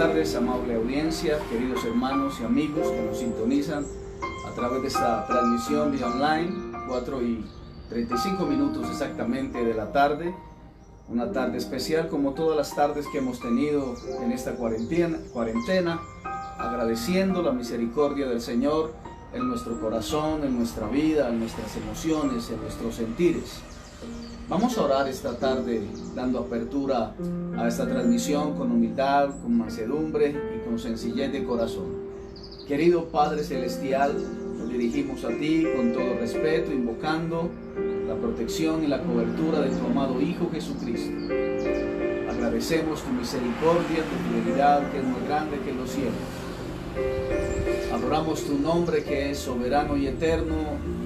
tardes, amable audiencia, queridos hermanos y amigos que nos sintonizan a través de esta transmisión vía online, 4:35 exactamente de la tarde. Una tarde especial como todas las tardes que hemos tenido en esta cuarentena, agradeciendo la misericordia del Señor en nuestro corazón, en nuestra vida, en nuestras emociones, en nuestros sentires. Vamos a orar esta tarde dando apertura a esta transmisión con humildad, con mansedumbre y con sencillez de corazón. Querido Padre Celestial, nos dirigimos a ti con todo respeto, invocando la protección y la cobertura de tu amado Hijo Jesucristo. Agradecemos tu misericordia, tu fidelidad, que es más grande que los cielos. Adoramos tu nombre, que es soberano y eterno,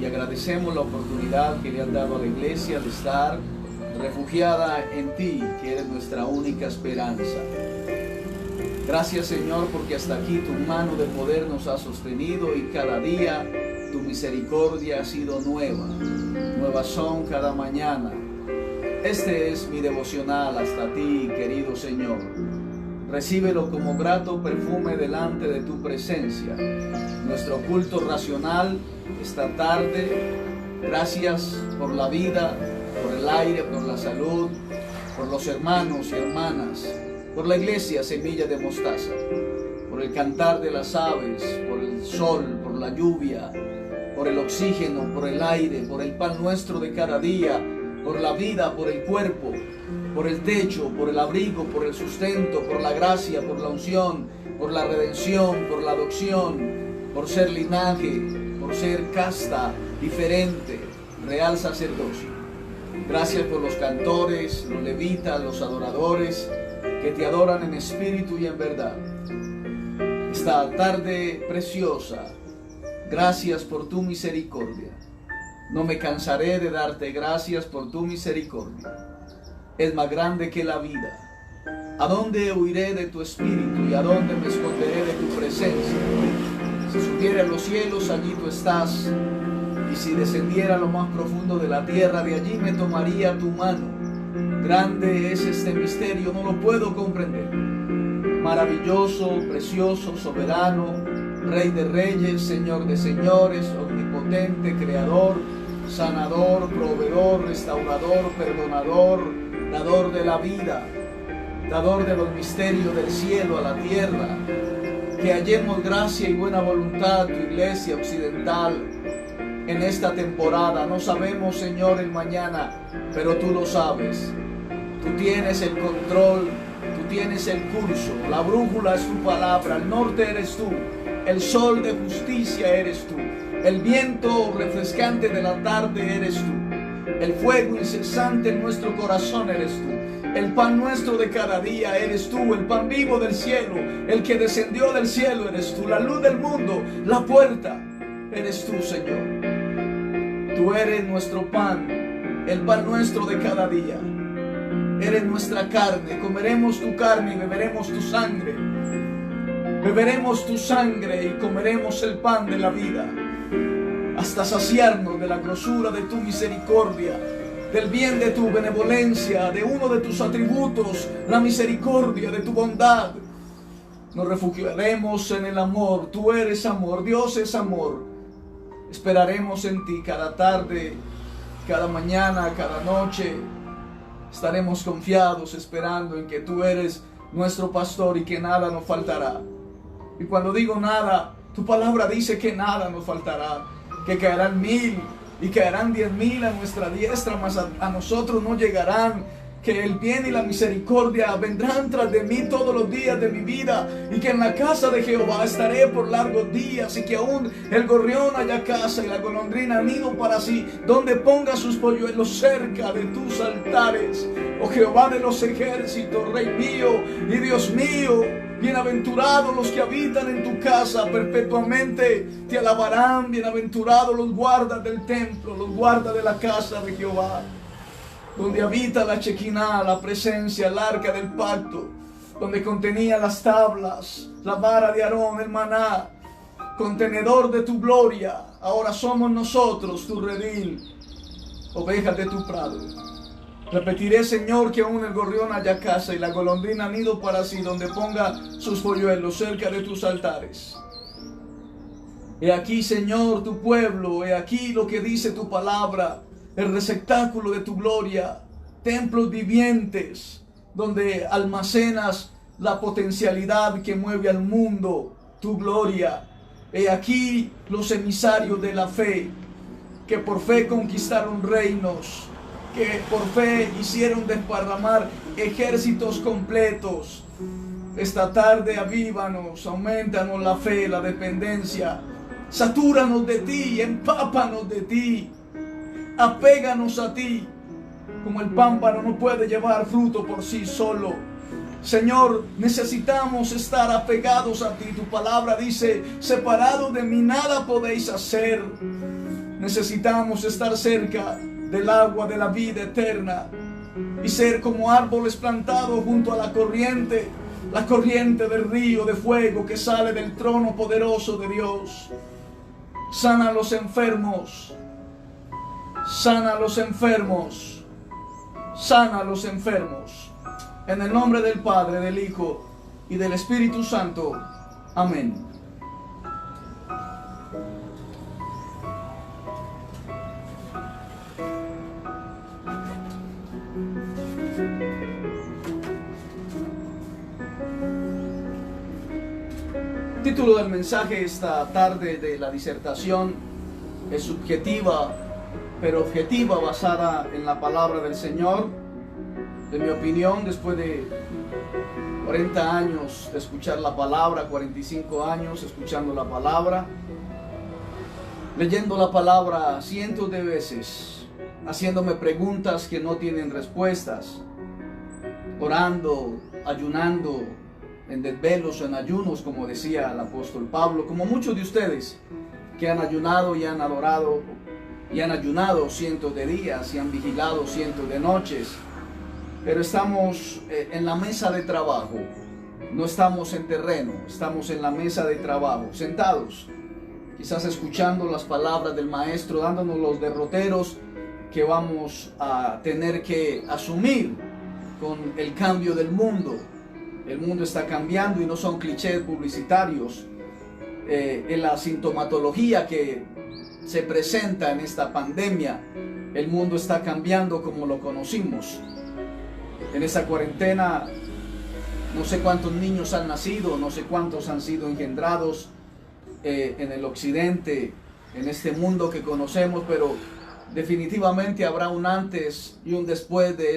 y agradecemos la oportunidad que le has dado a la iglesia de estar refugiada en ti, que eres nuestra única esperanza. Gracias, Señor, porque hasta aquí tu mano de poder nos ha sostenido y cada día tu misericordia ha sido nueva. Nuevas son cada mañana. Este es mi devocional hasta ti, querido Señor. Recíbelo como grato perfume delante de tu presencia. Nuestro culto racional esta tarde. Gracias por la vida, por el aire, por la salud, por los hermanos y hermanas, por la iglesia Semilla de Mostaza, por el cantar de las aves, por el sol, por la lluvia, por el oxígeno, por el aire, por el pan nuestro de cada día, por la vida, por el cuerpo, por el techo, por el abrigo, por el sustento, por la gracia, por la unción, por la redención, por la adopción, por ser linaje, por ser casta, diferente, real sacerdocio. Gracias por los cantores, los levitas, los adoradores que te adoran en espíritu y en verdad. Esta tarde preciosa, gracias por tu misericordia. No me cansaré de darte gracias por tu misericordia. Es más grande que la vida. ¿A dónde huiré de tu espíritu y a dónde me esconderé de tu presencia? Si subiera a los cielos, allí tú estás. Y si descendiera a lo más profundo de la tierra, de allí me tomaría tu mano. Grande es este misterio, no lo puedo comprender. Maravilloso, precioso, soberano, Rey de reyes, Señor de señores, omnipotente, creador, sanador, proveedor, restaurador, perdonador, dador de la vida, dador de los misterios del cielo a la tierra. Que hallemos gracia y buena voluntad, tu iglesia occidental, en esta temporada. No sabemos, Señor, el mañana, pero tú lo sabes. Tú tienes el control, tú tienes el curso. La brújula es tu palabra, el norte eres tú, el sol de justicia eres tú, el viento refrescante de la tarde eres tú, el fuego incesante en nuestro corazón eres tú, el pan nuestro de cada día eres tú, el pan vivo del cielo, el que descendió del cielo eres tú, la luz del mundo, la puerta eres tú, Señor. Tú eres nuestro pan, el pan nuestro de cada día. Eres nuestra carne, comeremos tu carne y beberemos tu sangre. Beberemos tu sangre y comeremos el pan de la vida, hasta saciarnos de la grosura de tu misericordia, del bien de tu benevolencia, de uno de tus atributos, la misericordia de tu bondad. Nos refugiaremos en el amor. Tú eres amor, Dios es amor. Esperaremos en ti cada tarde, cada mañana, cada noche. Estaremos confiados esperando en que tú eres nuestro pastor y que nada nos faltará. Y cuando digo nada, tu palabra dice que nada nos faltará, que caerán 1000 y caerán 10.000 a nuestra diestra, mas a nosotros no llegarán. Que el bien y la misericordia vendrán tras de mí todos los días de mi vida, y que en la casa de Jehová estaré por largos días, y que aún el gorrión haya casa y la golondrina nido para sí, donde ponga sus polluelos cerca de tus altares. Oh Jehová de los ejércitos, Rey mío y Dios mío, bienaventurados los que habitan en tu casa, perpetuamente te alabarán. Bienaventurados los guardas del templo, los guardas de la casa de Jehová, donde habita la Chequiná, la presencia, el arca del pacto, donde contenía las tablas, la vara de Aarón, el maná, contenedor de tu gloria. Ahora somos nosotros tu redil, ovejas de tu prado. Repetiré, Señor, que aún el gorrión haya casa y la golondrina nido para sí, donde ponga sus polluelos cerca de tus altares. He aquí, Señor, tu pueblo, he aquí lo que dice tu palabra, el receptáculo de tu gloria, templos vivientes, donde almacenas la potencialidad que mueve al mundo, tu gloria. He aquí los emisarios de la fe, que por fe conquistaron reinos, que por fe hicieron desparramar ejércitos completos. Esta tarde avívanos, aumentanos la fe, la dependencia, satúranos de ti, empápanos de ti, apéganos a ti, como el pámpano no puede llevar fruto por sí solo. Señor, necesitamos estar apegados a ti. Tu palabra dice, separados de mí nada podéis hacer. Necesitamos estar cerca del agua de la vida eterna y ser como árboles plantados junto a la corriente del río de fuego que sale del trono poderoso de Dios. Sana a los enfermos, sana a los enfermos, sana a los enfermos. En el nombre del Padre, del Hijo y del Espíritu Santo. Amén. El título del mensaje esta tarde de la disertación es subjetiva, pero objetiva, basada en la palabra del Señor. En mi opinión, después de 40 años de escuchar la palabra, 45 años escuchando la palabra, leyendo la palabra cientos de veces, haciéndome preguntas que no tienen respuestas, orando, ayunando, en desvelos o en ayunos, como decía el apóstol Pablo, como muchos de ustedes que han ayunado y han adorado y han ayunado cientos de días y han vigilado cientos de noches. Pero estamos en la mesa de trabajo, no estamos en terreno, estamos en la mesa de trabajo, sentados, quizás escuchando las palabras del Maestro, dándonos los derroteros que vamos a tener que asumir con el cambio del mundo. El mundo está cambiando y no son clichés publicitarios. En la sintomatología que se presenta en esta pandemia, el mundo está cambiando como lo conocimos. En esa cuarentena, no sé cuántos niños han nacido, no sé cuántos han sido engendrados en el occidente, en este mundo que conocemos, pero definitivamente habrá un antes y un después de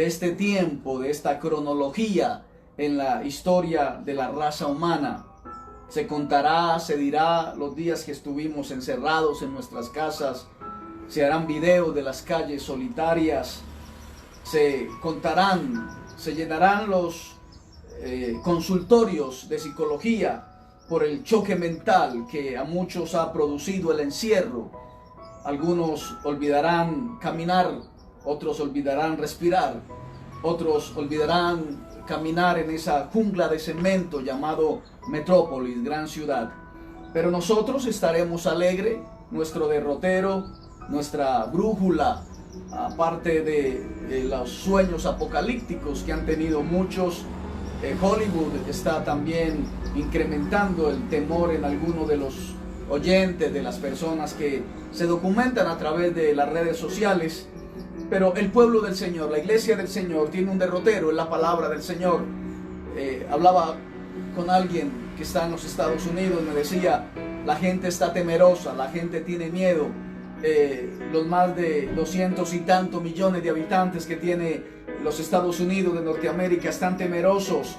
este tiempo, de esta cronología en la historia de la raza humana. Se contará, se dirá los días que estuvimos encerrados en nuestras casas, se harán videos de las calles solitarias, se contarán, se llenarán los consultorios de psicología por el choque mental que a muchos ha producido el encierro. Algunos olvidarán caminar, otros olvidarán respirar, otros olvidarán caminar en esa jungla de cemento llamado metrópolis, gran ciudad. Pero nosotros estaremos alegres, nuestro derrotero, nuestra brújula, aparte de los sueños apocalípticos que han tenido muchos. Hollywood está también incrementando el temor en algunos de los oyentes, de las personas que se documentan a través de las redes sociales. Pero el pueblo del Señor, la iglesia del Señor, tiene un derrotero en la palabra del Señor. Hablaba con alguien que está en los Estados Unidos, me decía, la gente está temerosa, la gente tiene miedo. Los más de 200 y tantos millones de habitantes que tiene los Estados Unidos de Norteamérica están temerosos.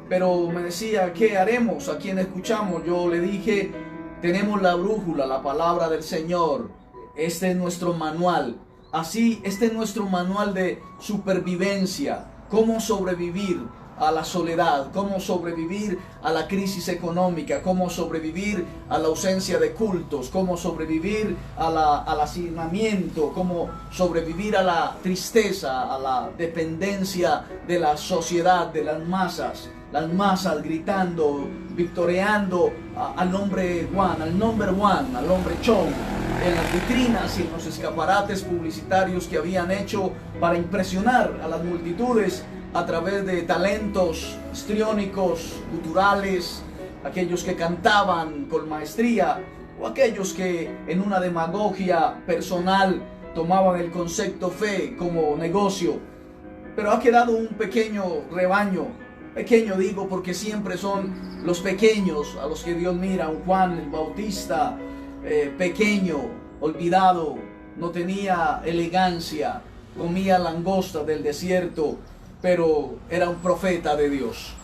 Pero me decía, ¿qué haremos? ¿A quién escuchamos? Yo le dije, tenemos la brújula, la palabra del Señor. Este es nuestro manual. Así, este es nuestro manual de supervivencia. Cómo sobrevivir a la soledad, cómo sobrevivir a la crisis económica, cómo sobrevivir a la ausencia de cultos, cómo sobrevivir al hacinamiento, cómo sobrevivir a la tristeza, a la dependencia de la sociedad, de las masas gritando, victoreando al nombre one, al number one, al hombre chon, en las vitrinas y en los escaparates publicitarios que habían hecho para impresionar a las multitudes a través de talentos histriónicos, guturales, aquellos que cantaban con maestría o aquellos que en una demagogia personal tomaban el concepto fe como negocio. Pero ha quedado un pequeño rebaño, pequeño digo porque siempre son los pequeños a los que Dios mira. Un Juan el Bautista pequeño, olvidado, no tenía elegancia, comía langosta del desierto, pero era un profeta de Dios.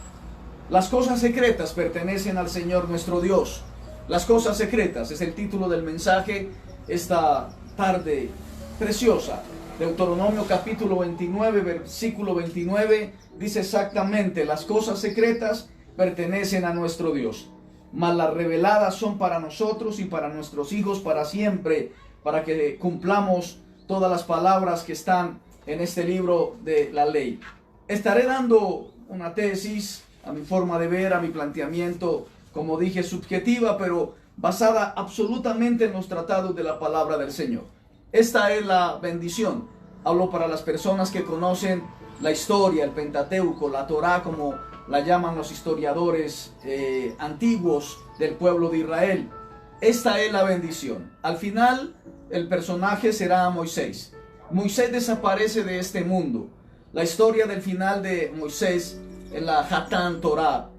Las cosas secretas pertenecen al Señor nuestro Dios. Las cosas secretas es el título del mensaje esta tarde preciosa. Deuteronomio capítulo 29, versículo 29 dice exactamente: las cosas secretas pertenecen a nuestro Dios, mas las reveladas son para nosotros y para nuestros hijos para siempre, para que cumplamos todas las palabras que están en este libro de la ley. Estaré dando una tesis, a mi forma de ver, a mi planteamiento, como dije, subjetiva, pero basada absolutamente en los tratados de la palabra del Señor. Esta es la bendición. Hablo para las personas que conocen la historia, el Pentateuco, la Torá, como la llaman los historiadores antiguos del pueblo de Israel. Esta es la bendición. Al final, el personaje será Moisés. Moisés desaparece de este mundo. La historia del final de Moisés en la Hatán Torá,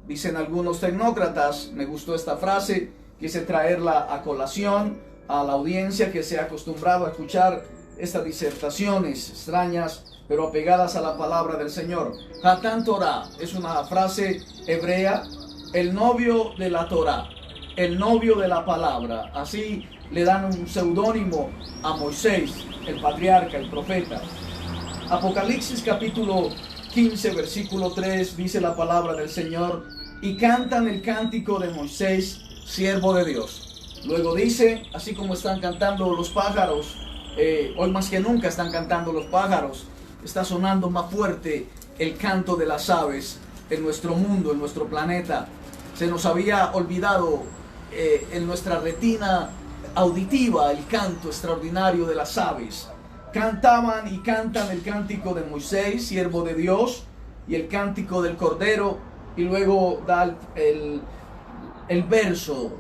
dicen algunos tecnócratas, me gustó esta frase, quise traerla a colación a la audiencia que se ha acostumbrado a escuchar estas disertaciones extrañas pero apegadas a la palabra del Señor. Hatán Torá es una frase hebrea, el novio de la Torá, el novio de la palabra. Así le dan un seudónimo a Moisés, el patriarca, el profeta. Apocalipsis capítulo 15, versículo 3, dice la palabra del Señor: y cantan el cántico de Moisés, siervo de Dios. Luego dice, así como están cantando los pájaros, hoy más que nunca están cantando los pájaros, está sonando más fuerte el canto de las aves en nuestro mundo, en nuestro planeta. Se nos había olvidado en nuestra retina auditiva el canto extraordinario de las aves. Cantaban y cantan el cántico de Moisés, siervo de Dios, y el cántico del Cordero, y luego da el verso,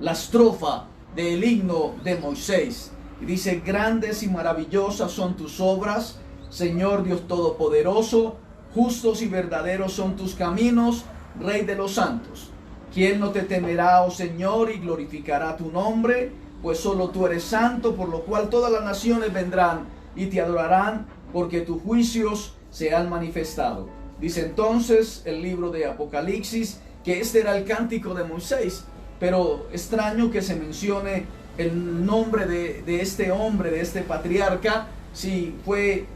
la estrofa del himno de Moisés. Y dice: grandes y maravillosas son tus obras, Señor Dios Todopoderoso, justos y verdaderos son tus caminos, Rey de los santos. ¿Quién no te temerá, oh Señor, y glorificará tu nombre? Pues solo tú eres santo, por lo cual todas las naciones vendrán y te adorarán, porque tus juicios se han manifestado. Dice entonces el libro de Apocalipsis que este era el cántico de Moisés, pero extraño que se mencione el nombre de este hombre, de este patriarca, si fue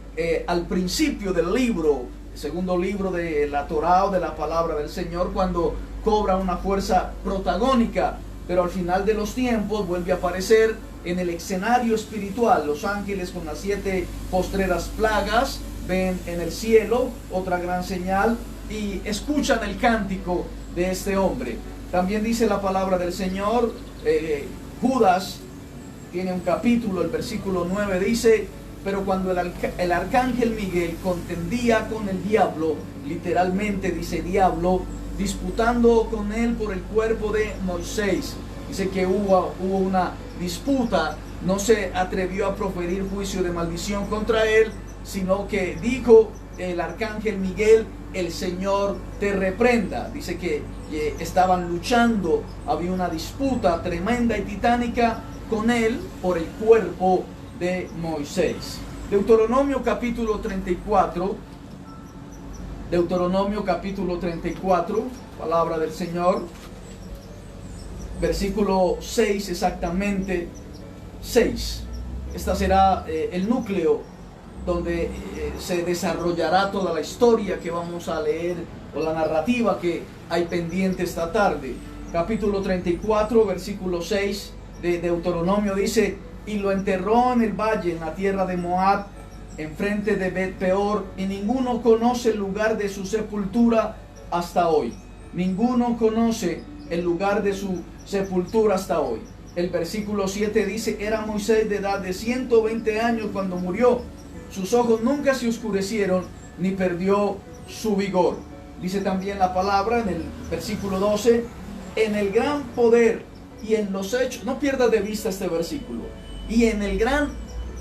al principio del libro, el segundo libro de la Torá o de la palabra del Señor, cuando cobra una fuerza protagónica, pero al final de los tiempos vuelve a aparecer en el escenario espiritual. Los ángeles con las 7 postreras plagas ven en el cielo otra gran señal y escuchan el cántico de este hombre. También dice la palabra del Señor, Judas tiene un capítulo, el versículo 9 dice: pero cuando el arcángel Miguel contendía con el diablo, literalmente dice diablo, disputando con él por el cuerpo de Moisés. Dice que hubo una disputa, no se atrevió a proferir juicio de maldición contra él, sino que dijo el arcángel Miguel: el Señor te reprenda. Dice que estaban luchando, había una disputa tremenda y titánica con él por el cuerpo de Moisés. Deuteronomio capítulo 34, Deuteronomio capítulo 34, palabra del Señor, versículo 6 exactamente, 6. Esta será el núcleo donde se desarrollará toda la historia que vamos a leer, o la narrativa que hay pendiente esta tarde. Capítulo 34, versículo 6 de Deuteronomio dice: y lo enterró en el valle, en la tierra de Moab, enfrente de Bet Peor, y ninguno conoce el lugar de su sepultura hasta hoy. Ninguno conoce el lugar de su sepultura hasta hoy. El versículo 7 dice, era Moisés de edad de 120 años cuando murió. Sus ojos nunca se oscurecieron ni perdió su vigor. Dice también la palabra en el versículo 12, en el gran poder y en los hechos, no pierdas de vista este versículo, y en el gran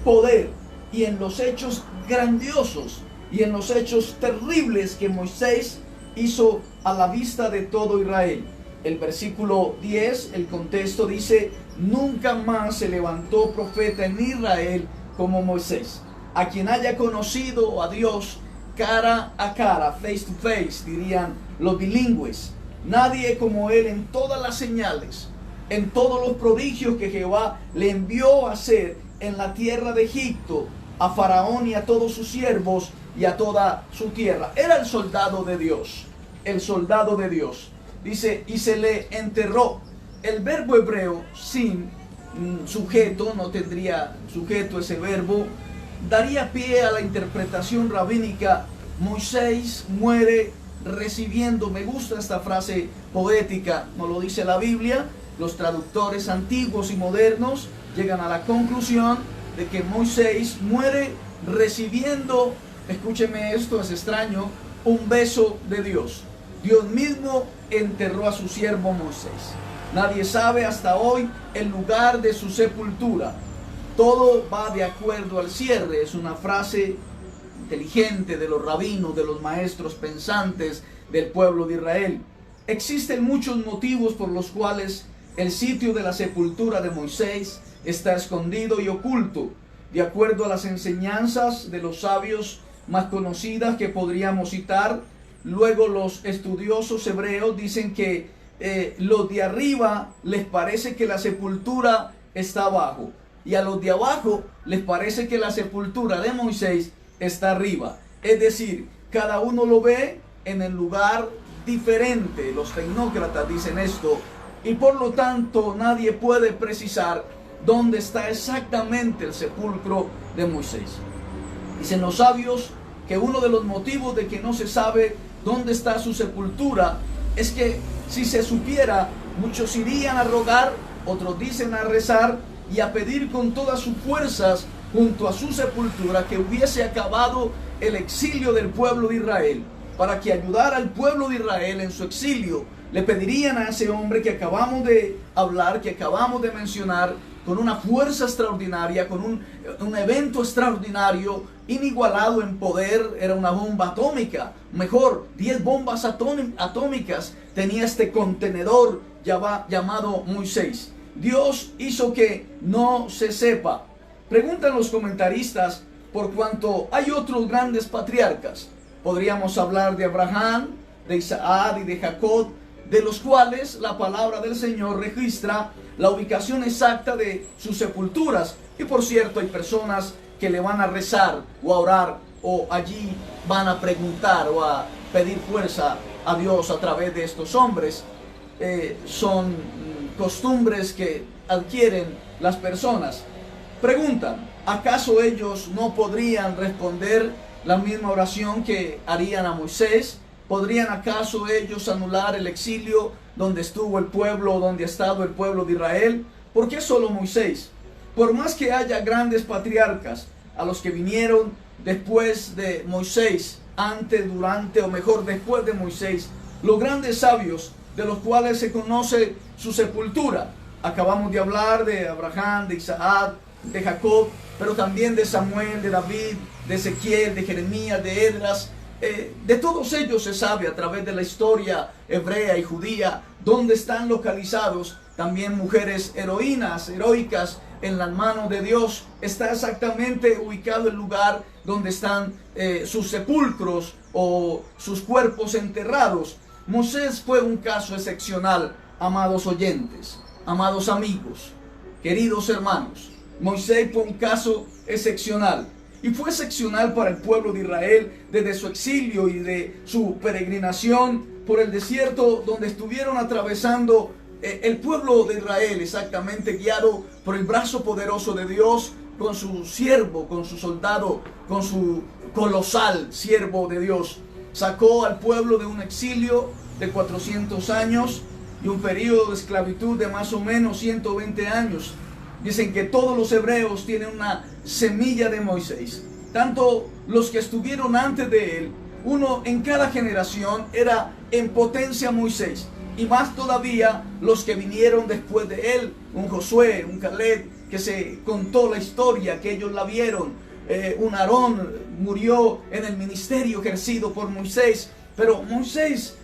poder y en los hechos grandiosos y en los hechos terribles que Moisés hizo a la vista de todo Israel. El versículo 10, el contexto dice, nunca más se levantó profeta en Israel como Moisés, a quien haya conocido a Dios cara a cara, face to face, dirían los bilingües. Nadie como él en todas las señales, en todos los prodigios que Jehová le envió a hacer en la tierra de Egipto, a Faraón y a todos sus siervos y a toda su tierra. Era el soldado de Dios, el soldado de Dios. Dice, y se le enterró. El verbo hebreo sin sujeto, no tendría sujeto ese verbo, daría pie a la interpretación rabínica. Moisés muere recibiendo, me gusta esta frase poética, no lo dice la Biblia, los traductores antiguos y modernos llegan a la conclusión de que Moisés muere recibiendo, escúcheme esto, es extraño, un beso de Dios. Dios mismo enterró a su siervo Moisés. Nadie sabe hasta hoy el lugar de su sepultura. Todo va de acuerdo al cierre. Es una frase inteligente de los rabinos, de los maestros pensantes del pueblo de Israel. Existen muchos motivos por los cuales el sitio de la sepultura de Moisés está escondido y oculto, de acuerdo a las enseñanzas de los sabios más conocidas que podríamos citar. Luego los estudiosos hebreos dicen que los de arriba les parece que la sepultura está abajo, y a los de abajo les parece que la sepultura de Moisés está arriba. Es decir, cada uno lo ve en el lugar diferente. Los tecnócratas dicen esto, y por lo tanto nadie puede precisar dónde está exactamente el sepulcro de Moisés. Dicen los sabios que uno de los motivos de que no se sabe dónde está su sepultura es que si se supiera, muchos irían a rogar, otros dicen a rezar y a pedir con todas sus fuerzas junto a su sepultura que hubiese acabado el exilio del pueblo de Israel, para que ayudara al pueblo de Israel en su exilio. Le pedirían a ese hombre que acabamos de hablar, que acabamos de mencionar, con una fuerza extraordinaria, con un evento extraordinario, inigualado en poder. Era una bomba atómica, mejor, 10 bombas atómicas tenía este contenedor llamado Moisés. Dios hizo que no se sepa. Preguntan los comentaristas por cuanto hay otros grandes patriarcas. Podríamos hablar de Abraham, de Isaac y de Jacob, de los cuales la palabra del Señor registra la ubicación exacta de sus sepulturas. Y por cierto, hay personas que le van a rezar o a orar, o allí van a preguntar o a pedir fuerza a Dios a través de estos hombres. Son costumbres que adquieren las personas. Preguntan, ¿acaso ellos no podrían responder la misma oración que harían a Moisés? ¿Podrían acaso ellos anular el exilio donde estuvo el pueblo, donde ha estado el pueblo de Israel? ¿Por qué solo Moisés? Por más que haya grandes patriarcas, a los que vinieron después de Moisés, antes, durante o mejor después de Moisés, los grandes sabios de los cuales se conoce su sepultura. Acabamos de hablar de Abraham, de Isaac, de Jacob, pero también de Samuel, de David, de Ezequiel, de Jeremías, de Esdras. De todos ellos se sabe a través de la historia hebrea y judía dónde están localizados. También mujeres heroicas en las manos de Dios. Está exactamente ubicado el lugar donde están sus sepulcros o sus cuerpos enterrados. Moisés fue un caso excepcional, amados oyentes, amados amigos, queridos hermanos. Moisés fue un caso excepcional. Y fue excepcional para el pueblo de Israel desde su exilio y de su peregrinación por el desierto donde estuvieron atravesando el pueblo de Israel, exactamente guiado por el brazo poderoso de Dios, con su siervo, con su soldado, con su colosal siervo de Dios. Sacó al pueblo de un exilio de 400 años, y un periodo de esclavitud de más o menos 120 años. Dicen que todos los hebreos tienen una semilla de Moisés, tanto los que estuvieron antes de él, uno en cada generación era en potencia Moisés, y más todavía los que vinieron después de él, un Josué, un Caleb, que se contó la historia, que ellos la vieron. Un Aarón murió en el ministerio ejercido por Moisés, pero Moisés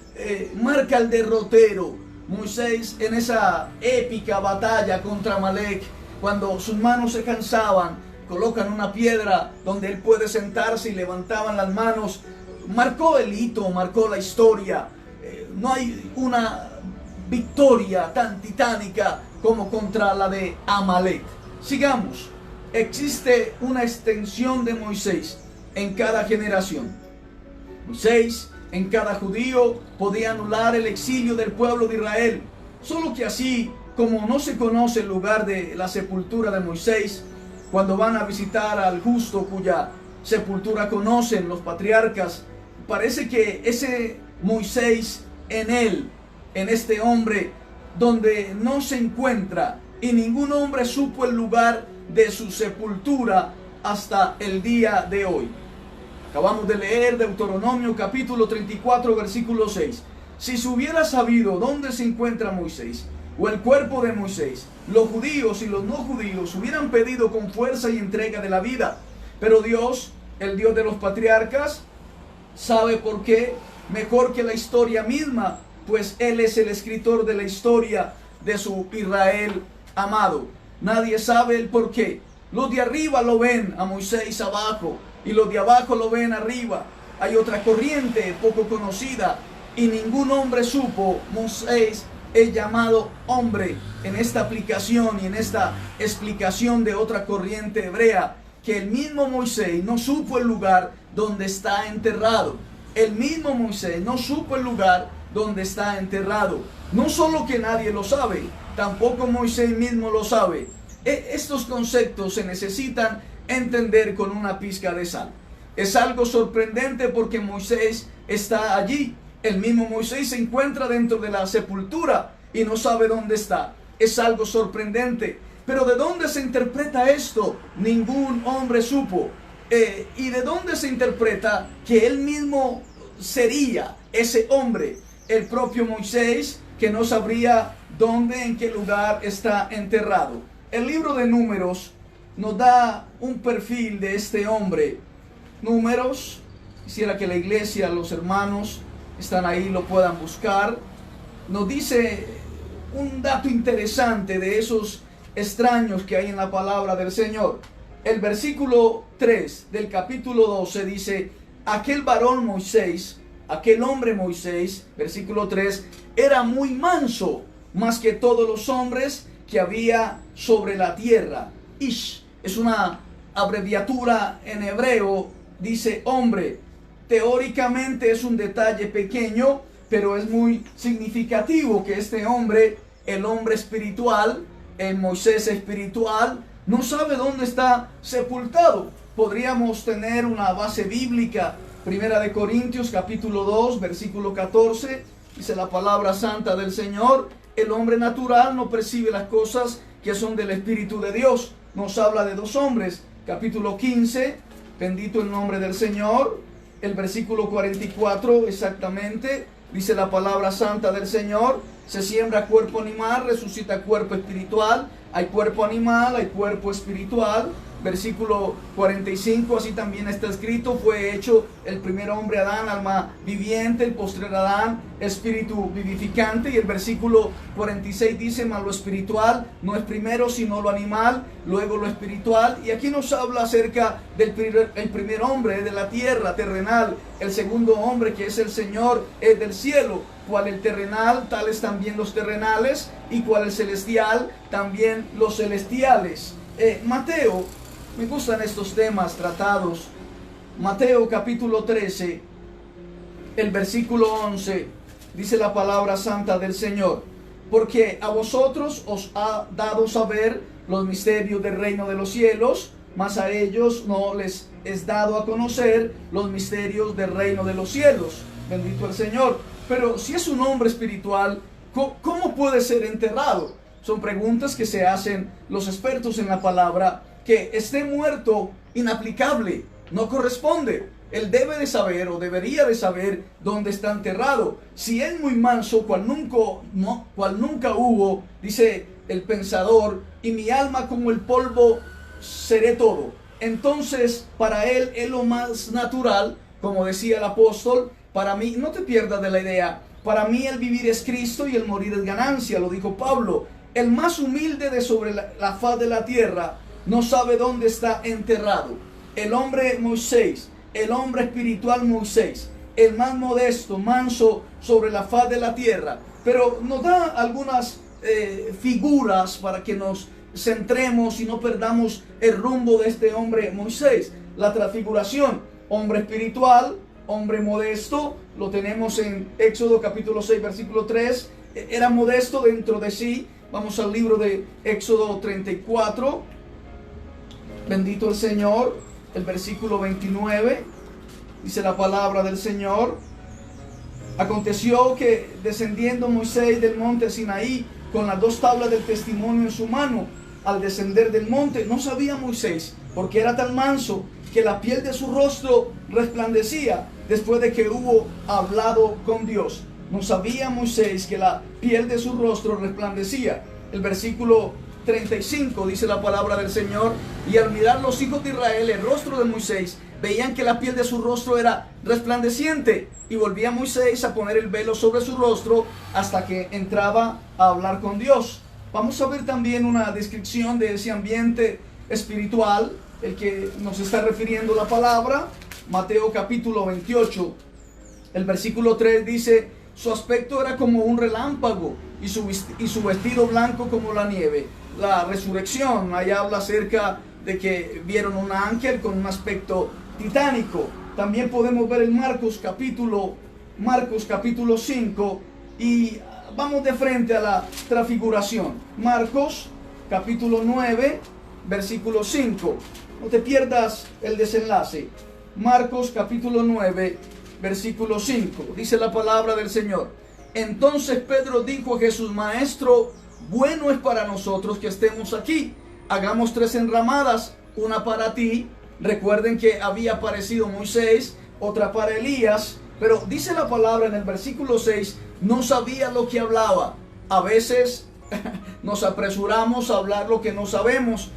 marca el derrotero. Moisés en esa épica batalla contra Amalek, cuando sus manos se cansaban, colocan una piedra donde él puede sentarse y levantaban las manos. Marcó el hito, marcó la historia. No hay una victoria tan titánica como contra la de Amalek. Sigamos. Existe una extensión de Moisés en cada generación. Moisés en cada judío podía anular el exilio del pueblo de Israel. Solo que así como no se conoce el lugar de la sepultura de Moisés, cuando van a visitar al justo cuya sepultura conocen los patriarcas, parece que ese Moisés en él, en este hombre, donde no se encuentra, y ningún hombre supo el lugar de su sepultura hasta el día de hoy. Acabamos de leer Deuteronomio capítulo 34 versículo 6. Si se hubiera sabido dónde se encuentra Moisés o el cuerpo de Moisés, los judíos y los no judíos hubieran pedido con fuerza y entrega de la vida. Pero Dios, el Dios de los patriarcas, sabe por qué mejor que la historia misma, pues Él es el escritor de la historia de su Israel amado. Nadie sabe el por qué. Los de arriba lo ven a Moisés abajo y los de abajo lo ven arriba. Hay otra corriente poco conocida y ningún hombre supo. Moisés es llamado hombre en esta aplicación y en esta explicación de otra corriente hebrea, que el mismo Moisés no supo el lugar donde está enterrado. El mismo Moisés no supo el lugar donde está enterrado. No solo que nadie lo sabe, tampoco Moisés mismo lo sabe. Estos conceptos se necesitan entender con una pizca de sal. Es algo sorprendente porque Moisés está allí. El mismo Moisés se encuentra dentro de la sepultura y no sabe dónde está. Es algo sorprendente. Pero ¿de dónde se interpreta esto? Ningún hombre supo. ¿Y de dónde se interpreta que él mismo sería ese hombre? El propio Moisés, que no sabría dónde, en qué lugar está enterrado. El libro de Números nos da un perfil de este hombre. Números, quisiera que la iglesia, los hermanos están ahí, lo puedan buscar. Nos dice un dato interesante de esos extraños que hay en la palabra del Señor. El versículo 3 del capítulo 12 dice: aquel varón Moisés, aquel hombre Moisés, versículo 3, era muy manso, más que todos los hombres que había sobre la tierra. Ish es una abreviatura en hebreo, dice hombre. Teóricamente es un detalle pequeño, pero es muy significativo que este hombre, el hombre espiritual, el Moisés espiritual, no sabe dónde está sepultado. Podríamos tener una base bíblica. Primera de Corintios capítulo 2 versículo 14, dice la palabra santa del Señor: el hombre natural no percibe las cosas que son del Espíritu de Dios. Nos habla de dos hombres. Capítulo 15, bendito el nombre del Señor. El versículo 44 exactamente, dice la palabra santa del Señor: se siembra cuerpo animal, resucita cuerpo espiritual. Hay cuerpo animal, hay cuerpo espiritual. Versículo 45, así también está escrito: fue hecho el primer hombre Adán, alma viviente; el postrer Adán, espíritu vivificante. Y el versículo 46 dice: mas lo espiritual no es primero sino lo animal, luego lo espiritual. Y aquí nos habla acerca del primer hombre de la tierra terrenal. El segundo hombre, que es el Señor, es del cielo. Cual el terrenal, tales también los terrenales, y cual el celestial, también los celestiales. Mateo, me gustan estos temas tratados. Mateo capítulo 13, el versículo 11, dice la palabra santa del Señor: porque a vosotros os ha dado saber los misterios del reino de los cielos, mas a ellos no les es dado a conocer los misterios del reino de los cielos. Bendito el Señor. Pero si es un hombre espiritual, ¿Cómo puede ser enterrado? Son preguntas que se hacen los expertos en la palabra. Que esté muerto, inaplicable, no corresponde. Él debe de saber o debería de saber dónde está enterrado. Si es muy manso, cual nunca hubo, dice el pensador, y mi alma como el polvo seré todo. Entonces, para él es lo más natural, como decía el apóstol. Para mí, no te pierdas de la idea, para mí el vivir es Cristo y el morir es ganancia, lo dijo Pablo. El más humilde de sobre la faz de la tierra no sabe dónde está enterrado. El hombre Moisés, el hombre espiritual Moisés, el más modesto, manso sobre la faz de la tierra. Pero nos da algunas figuras para que nos centremos y no perdamos el rumbo de este hombre Moisés. La transfiguración, hombre espiritual, hombre modesto, lo tenemos en Éxodo capítulo 6, versículo 3. Era modesto dentro de sí. Vamos al libro de Éxodo 34. Bendito el Señor. El versículo 29. Dice la palabra del Señor. Aconteció que descendiendo Moisés del monte Sinaí con las 2 tablas del testimonio en su mano, al descender del monte, no sabía Moisés, porque era tan manso, que la piel de su rostro resplandecía después de que hubo hablado con Dios. No sabía Moisés que la piel de su rostro resplandecía. El versículo 35 dice la palabra del Señor: y al mirar los hijos de Israel el rostro de Moisés, veían que la piel de su rostro era resplandeciente, y volvía Moisés a poner el velo sobre su rostro hasta que entraba a hablar con Dios. Vamos a ver también una descripción de ese ambiente espiritual, el que nos está refiriendo la palabra. Mateo capítulo 28, el versículo 3 dice: su aspecto era como un relámpago y su vestido blanco como la nieve. La resurrección, ahí habla acerca de que vieron un ángel con un aspecto titánico. También podemos ver en Marcos capítulo 5, y vamos de frente a la transfiguración. Marcos capítulo 9, versículo 5. No te pierdas el desenlace. Marcos capítulo 9, versículo 5. Dice la palabra del Señor: entonces Pedro dijo a Jesús: Maestro, bueno es para nosotros que estemos aquí. Hagamos 3 enramadas, una para ti. Recuerden que había aparecido Moisés, otra para Elías. Pero dice la palabra en el versículo 6, no sabía lo que hablaba. A veces nos apresuramos a hablar lo que no sabemos.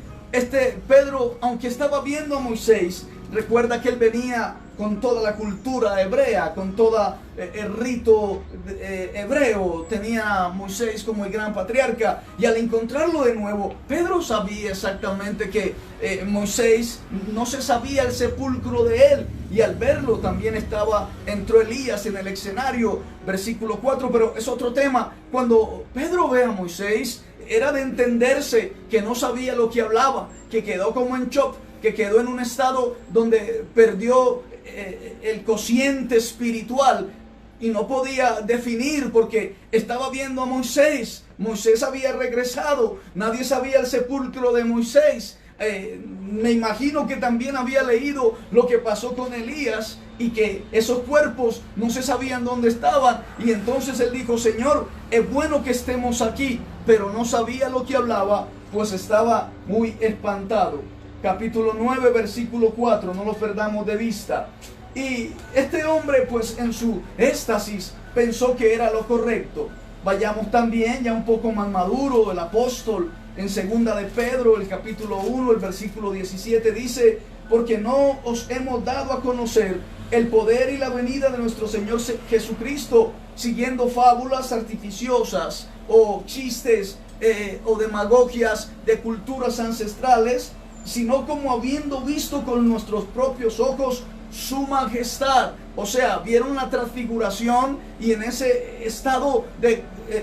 Pedro, aunque estaba viendo a Moisés, recuerda que él venía con toda la cultura hebrea, con todo el rito hebreo. Tenía a Moisés como el gran patriarca, y al encontrarlo de nuevo, Pedro sabía exactamente que Moisés, no se sabía el sepulcro de él, y al verlo también entró Elías en el escenario, versículo 4, pero es otro tema. Cuando Pedro ve a Moisés, era de entenderse que no sabía lo que hablaba, que quedó como en shock, que quedó en un estado donde perdió el cociente espiritual y no podía definir, porque estaba viendo a Moisés. Moisés había regresado, nadie sabía el sepulcro de Moisés. Me imagino que también había leído lo que pasó con Elías, y que esos cuerpos no se sabían dónde estaban. Y entonces él dijo: Señor, es bueno que estemos aquí. Pero no sabía lo que hablaba, pues estaba muy espantado. Capítulo 9, versículo 4, no lo perdamos de vista. Y este hombre, pues en su éxtasis, pensó que era lo correcto. Vayamos también ya un poco más maduro, el apóstol, en segunda de Pedro, el capítulo 1, el versículo 17, dice: porque no os hemos dado a conocer el poder y la venida de nuestro Señor Jesucristo, siguiendo fábulas artificiosas o chistes o demagogias de culturas ancestrales, sino como habiendo visto con nuestros propios ojos su majestad. O sea, vieron la transfiguración, y en ese estado de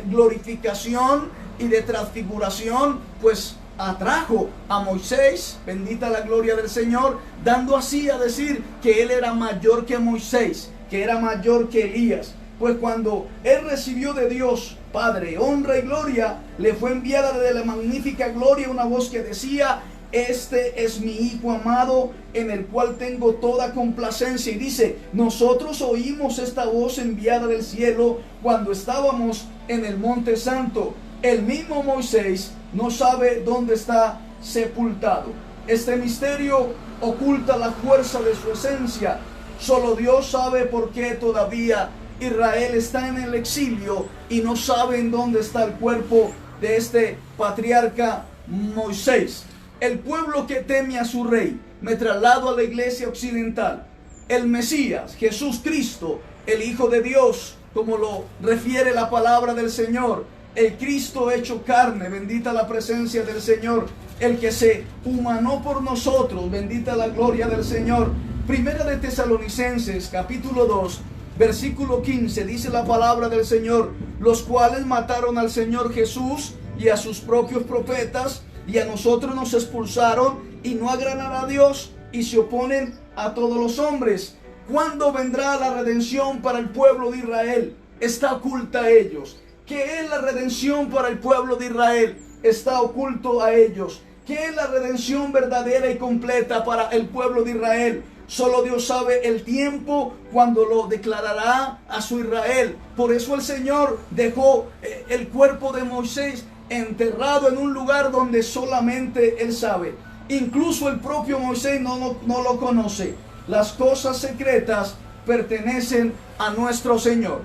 glorificación y de transfiguración, pues atrajo a Moisés, bendita la gloria del Señor, dando así a decir que él era mayor que Moisés, que era mayor que Elías. Pues cuando él recibió de Dios Padre honra y gloria, le fue enviada de la magnífica gloria una voz que decía: este es mi Hijo amado, en el cual tengo toda complacencia. Y dice, nosotros oímos esta voz enviada del cielo cuando estábamos en el monte santo. El mismo Moisés no sabe dónde está sepultado. Este misterio oculta la fuerza de su esencia. Solo Dios sabe por qué todavía Israel está en el exilio y no sabe en dónde está el cuerpo de este patriarca Moisés. El pueblo que teme a su rey. Me traslado a la iglesia occidental. El Mesías, Jesús Cristo, el Hijo de Dios, como lo refiere la palabra del Señor. El Cristo hecho carne, bendita la presencia del Señor. El que se humanó por nosotros, bendita la gloria del Señor. Primera de Tesalonicenses, capítulo 2, versículo 15, dice la palabra del Señor, los cuales mataron al Señor Jesús y a sus propios profetas, y a nosotros nos expulsaron, y no agradan a Dios, y se oponen a todos los hombres. ¿Cuándo vendrá la redención para el pueblo de Israel? Está oculta a ellos. ¿Qué es la redención para el pueblo de Israel? Está oculto a ellos. ¿Qué es la redención verdadera y completa para el pueblo de Israel? Solo Dios sabe el tiempo cuando lo declarará a su Israel. Por eso el Señor dejó el cuerpo de Moisés enterrado en un lugar donde solamente Él sabe. Incluso el propio Moisés no lo conoce. Las cosas secretas pertenecen a nuestro Señor.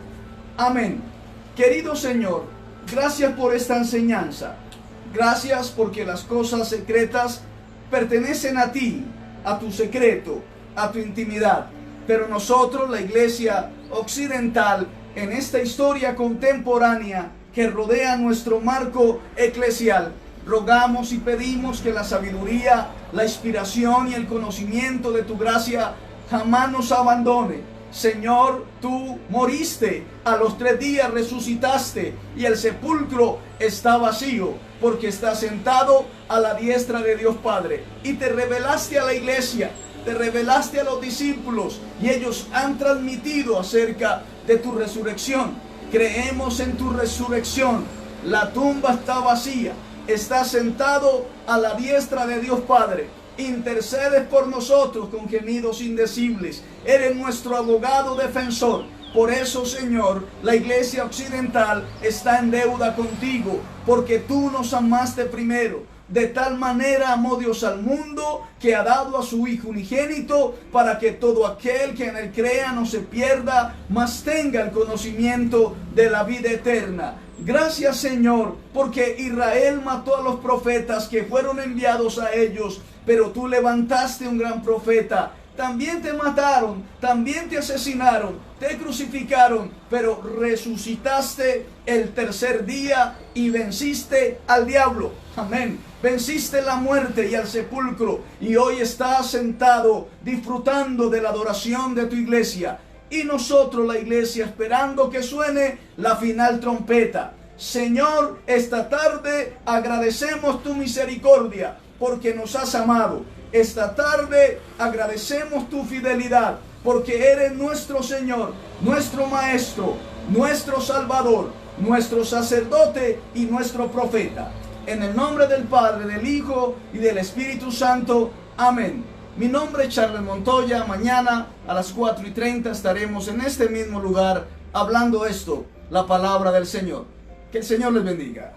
Amén. Querido Señor, gracias por esta enseñanza. Gracias porque las cosas secretas pertenecen a ti, a tu secreto, a tu intimidad. Pero nosotros, la iglesia occidental, en esta historia contemporánea que rodea nuestro marco eclesial, rogamos y pedimos que la sabiduría, la inspiración y el conocimiento de tu gracia jamás nos abandone. Señor, tú moriste, a los 3 días resucitaste y el sepulcro está vacío porque está sentado a la diestra de Dios Padre. Y te revelaste a la iglesia, te revelaste a los discípulos y ellos han transmitido acerca de tu resurrección. Creemos en tu resurrección. La tumba está vacía, está sentado a la diestra de Dios Padre. Intercedes por nosotros con gemidos indecibles. Eres nuestro abogado defensor. Por eso, Señor, la iglesia occidental está en deuda contigo, porque tú nos amaste primero. De tal manera amó Dios al mundo que ha dado a su Hijo unigénito, para que todo aquel que en él crea no se pierda, mas tenga el conocimiento de la vida eterna. Gracias, Señor, porque Israel mató a los profetas que fueron enviados a ellos, pero tú levantaste un gran profeta. También te mataron, también te asesinaron, te crucificaron, pero resucitaste el tercer día y venciste al diablo. Amén. Venciste la muerte y al sepulcro, y hoy estás sentado disfrutando de la adoración de tu iglesia. Y nosotros, la iglesia, esperando que suene la final trompeta. Señor, esta tarde agradecemos tu misericordia porque nos has amado. Esta tarde agradecemos tu fidelidad porque eres nuestro Señor, nuestro Maestro, nuestro Salvador, nuestro sacerdote y nuestro profeta. En el nombre del Padre, del Hijo y del Espíritu Santo. Amén. Mi nombre es Charles Montoya. Mañana a las 4:30 estaremos en este mismo lugar hablando esto, la palabra del Señor. Que el Señor les bendiga.